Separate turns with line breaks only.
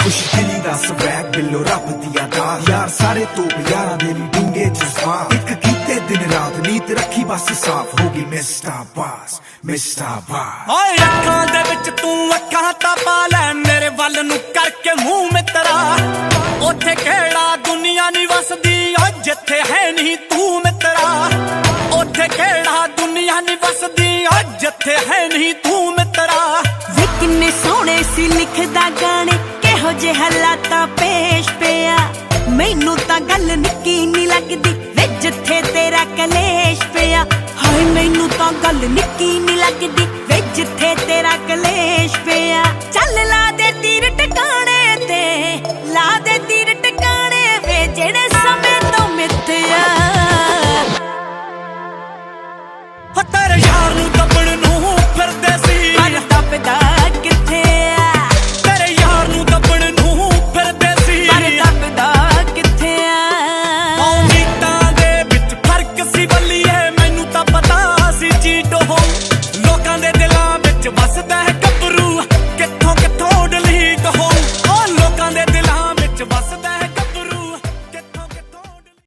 खुश दिली दा स्वैग बिल्लो रब दिया दात यार सारे तो यार मेरी डूंगे जज्बात एक कीते दिन रात नीत रखी बस साफ होगी मिस्टर बास
ਓਏ ਅੱਖਾਂ ਦੇ ਵਿੱਚ ਤੂੰ ਅੱਖਾਂ ਤਾਂ ਪਾ ਲੈ ਮੇਰੇ ਵੱਲ ਨੂੰ ਕਰਕੇ ਮੂੰਹ ਮਿੱਤਰਾ ਉੱਥੇ ਕਿਹੜਾ ਦੁਨੀਆ ਨਹੀਂ ਵਸਦੀ ਓ ਜਿੱਥੇ ਹੈ ਨਹੀਂ ਤੂੰ ਮਿੱਤਰਾ ਉੱਥੇ ਕਿਹੜਾ ਦੁਨੀਆ ਨਹੀਂ ਵਸਦੀ ਓ ਜਿੱਥੇ ਹੈ ਨਹੀਂ ਤੂੰ ਮਿੱਤਰਾ
ਵੇ ਕਿੰਨੇ ਸੋਹਣੇ ਸੀ ਲਿਖਦਾ ਗਾਣੇ ਕਿਹੋ ਜਿਹੇ ਹਾਲਾਤਾਂ ਪੇਸ਼ ਪਿਆ ਮੈਨੂੰ ਤਾਂ ਗੱਲ ਨਿੱਕੀ ਨਹੀਂ ਲੱਗਦੀ ਵੇ ਜਿੱਥੇ ਤੇਰਾ ਕਲੇਸ਼ ਪਿਆ ਹਾਏ ਮੈਨੂੰ ਤਾਂ ਗੱਲ ਨਿੱਕੀ ਨਹੀਂ ਲੱਗਦੀ